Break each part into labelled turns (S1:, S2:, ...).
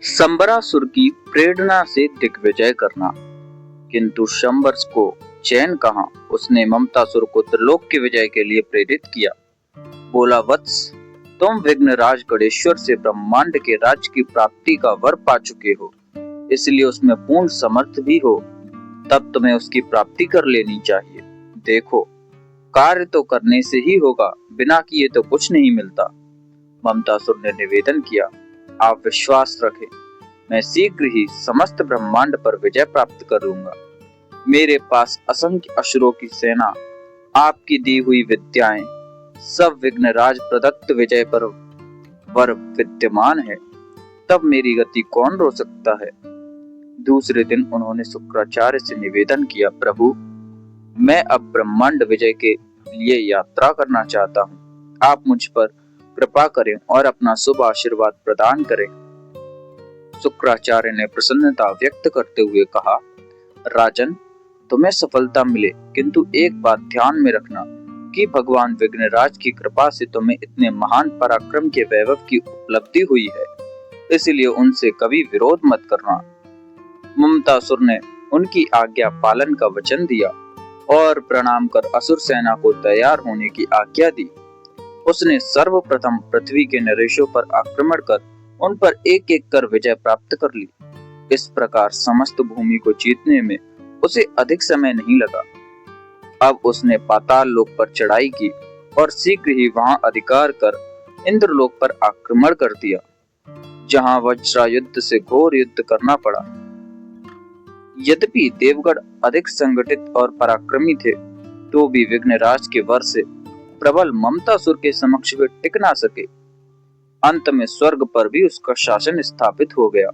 S1: संबरासुर की प्रेरणा से दिग्विजय करना। किंतु शंबर्स को चैन कहाँ, उसने ममतासुर को त्रिलोक के विजय के लिए प्रेरित किया। बोला, वत्स, तुम विघ्नराज गणेश्वर से ब्रह्मांड के राज्य की प्राप्ति का वर पा चुके हो, इसलिए उसमें पूर्ण समर्थ भी हो। तब तुम्हें उसकी प्राप्ति कर लेनी चाहिए। देखो, कार्य तो करने से ही होगा, बिना किए तो कुछ नहीं मिलता। ममतासुर ने निवेदन किया, आप विश्वास रखें, मैं शीघ्र ही समस्त ब्रह्मांड पर विजय प्राप्त कर लूंगा। मेरे पास असंख्य असुरों की सेना, आपकी दी हुई विद्याएं, सब विघ्नराज प्रदत्त विजय पर वर विद्यमान है। तब मेरी गति कौन रोक सकता है। दूसरे दिन उन्होंने शुक्राचार्य से निवेदन किया, प्रभु, मैं अब ब्रह्मांड विजय के लिए यात्रा करना चाहता हूँ। आप मुझ पर कृपा करें और अपना शुभ आशीर्वाद प्रदान करें। शुक्राचार्य ने प्रसन्नता व्यक्त करते हुए कहा, राजन, तुम्हें सफलता मिले, किंतु एक बात ध्यान में रखना कि भगवान विघ्नराज की कृपा से तुम्हें इतने महान पराक्रम के वैभव की उपलब्धि हुई है, इसलिए उनसे कभी विरोध मत करना। ममतासुर ने उनकी आज्ञा पालन का वचन दिया और प्रणाम कर असुर सेना को तैयार होने की आज्ञा दी। उसने सर्वप्रथम पृथ्वी के नरेशों पर आक्रमण कर उन पर एक एक कर विजय प्राप्त कर ली। इस प्रकार समस्त भूमि को जीतने में उसे अधिक समय नहीं लगा। अब उसने पाताल लोक पर चढ़ाई की और शीघ्र ही वहां अधिकार कर इंद्रलोक पर आक्रमण कर दिया, जहां वज्रायुद्ध से घोर युद्ध करना पड़ा। यद्यपि देवगण अधिक संगठित और पराक्रमी थे, तो भी विघ्नराज के वर से प्रबल ममतासुर के समक्ष वे टिक ना सके। अंत में स्वर्ग पर भी उसका शासन स्थापित हो गया।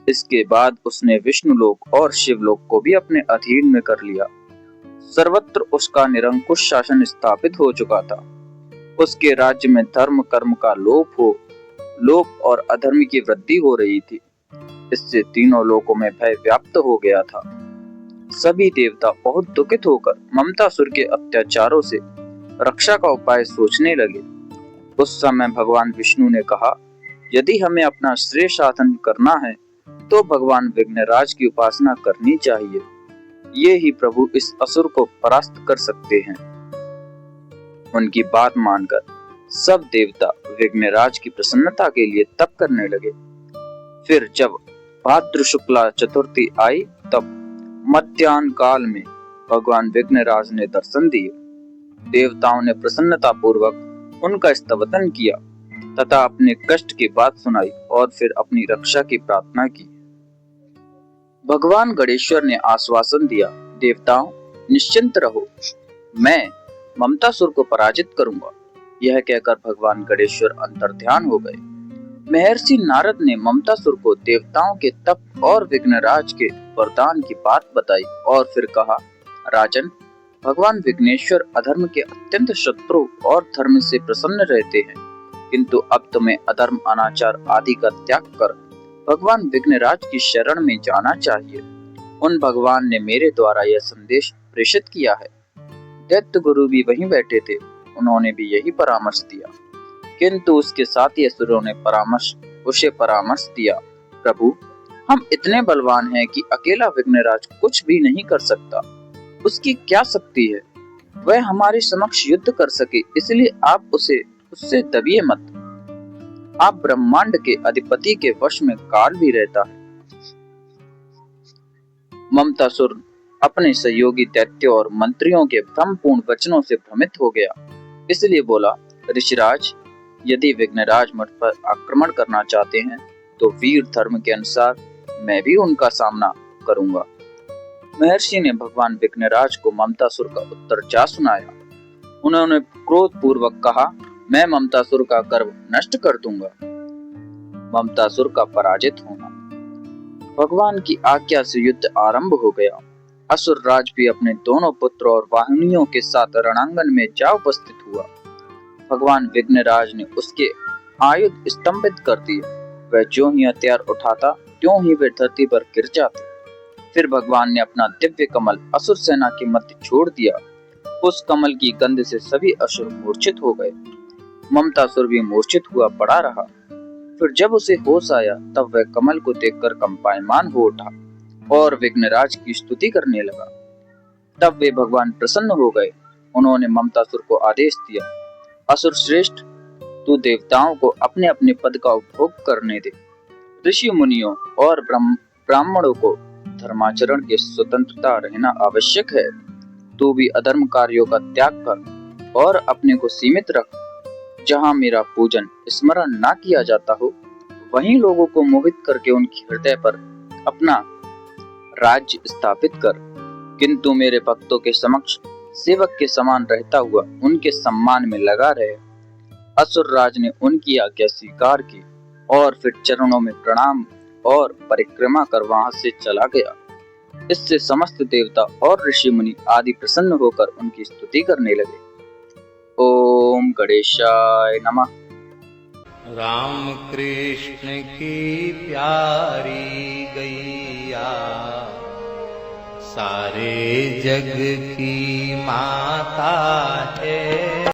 S1: इसके बाद उसने विष्णुलोक और शिवलोक को भी अपने अधीन में कर लिया। सर्वत्र उसका निरंकुश शासन स्थापित हो चुका था। उसके राज्य में धर्म कर्म का लोप और अधर्म की वृद्धि हो रही थी। इससे तीनों लोकों में भय व्याप्त हो गया था। सभी देवता बहुत दुखित होकर ममतासुर के अत्याचारों से रक्षा का उपाय सोचने लगे। उस समय भगवान विष्णु ने कहा, यदि हमें अपना श्रेय साधन करना है तो भगवान विघ्नराज की उपासना करनी चाहिए। ये ही प्रभु इस असुर को परास्त कर सकते हैं। उनकी बात मानकर सब देवता विघ्नराज की प्रसन्नता के लिए तप करने लगे। फिर जब भाद्र शुक्ला चतुर्थी आई, तब मध्याह्न काल में भगवान विघ्नराज ने दर्शन दिए। देवताओं ने प्रसन्नता पूर्वक उनका स्तवतन किया तथा अपने कष्ट की बात सुनाई और फिर अपनी रक्षा की प्रार्थना की। भगवान गणेश्वर ने आश्वासन दिया, देवताओं, निश्चिंत रहो, मैं ममतासुर को पराजित करूंगा। यह कहकर भगवान गणेश्वर अंतर्ध्यान हो गए। महर्षि नारद ने ममतासुर को देवताओं के तप और विघ्नराज के वरदान की बात बताई और फिर कहा, राजन, भगवान विघ्नेश्वर अधर्म के अत्यंत शत्रु और धर्म से प्रसन्न रहते हैं, किंतु अब तुम्हें अधर्म, अनाचार आदि का त्याग कर भगवान विघ्नराज की शरण में जाना चाहिए। उन भगवान ने मेरे द्वारा यह संदेश प्रेषित किया है। दैत्य गुरु भी वहीं बैठे थे, उन्होंने भी यही परामर्श दिया, किंतु उसके साथ ही असुरों ने उसे परामर्श दिया, प्रभु, हम इतने बलवान हैं कि अकेला विघ्नराज कुछ भी नहीं कर सकता। उसकी क्या शक्ति है, वह हमारे समक्ष युद्ध कर सके, इसलिए आप उससे दबिए मत। आप ब्रह्मांड के अधिपति के वश में काल भी रहता है। ममतासुर अपने सहयोगी दैत्यों और मंत्रियों के भ्रमपूर्ण वचनों से भ्रमित हो गया, इसलिए बोला, ऋषिराज, यदि विघ्नराज मुझ पर आक्रमण करना चाहते हैं तो वीर धर्म के अनुसार मैं भी उनका सामना करूंगा। महर्षि ने भगवान विघ्नराज को ममतासुर का उत्तर जा सुनाया। उन्होंने क्रोध पूर्वक कहा, मैं ममतासुर का गर्व नष्ट कर दूंगा। ममतासुर का पराजित होना। भगवान की आज्ञा से युद्ध आरंभ हो गया। असुर राज भी अपने दोनों पुत्र और वाहिनियों के साथ रणांगन में जा उपस्थित हुआ। भगवान विघ्नराज ने उसके आयुध स्तंभित कर दिए। वह जो ही हथियार उठाता त्यों ही वे धरती पर गिर जाते। फिर भगवान ने अपना दिव्य कमल असुर सेना के मध्य छोड़ दिया। उस कमल की गंध से सभी असुर मूर्छित हो गए। ममतासुर भी मूर्छित हुआ पड़ा रहा। फिर जब उसे होश आया तब वह कमल को देखकर कंपायमान हो उठा और विघ्नराज की स्तुति करने लगा। तब वे भगवान प्रसन्न हो गए। उन्होंने ममतासुर को आदेश दिया, असुर श्रेष्ठ, तू देवताओं को अपने अपने पद का उपभोग करने दे। ऋषि मुनियों और ब्राह्मणों को धर्माचरण की स्वतंत्रता रहना आवश्यक है। तू भी अधर्म कार्यों का त्याग कर और अपने को सीमित रख। जहाँ मेरा पूजन स्मरण ना किया जाता हो, वहीं लोगों को मोहित करके उनके हृदय पर अपना राज्य स्थापित कर, किंतु मेरे भक्तों के समक्ष सेवक के समान रहता हुआ उनके सम्मान में लगा रहे। असुर राज ने उनकी आज्ञा स्वीकार की और फिर चरणों में प्रणाम और परिक्रमा कर वहां से चला गया। इससे समस्त देवता और ऋषि मुनि आदि प्रसन्न होकर उनकी स्तुति करने लगे। ओम गणेशाय नमः।
S2: राम कृष्ण की प्यारी गैया सारे जग की माता है।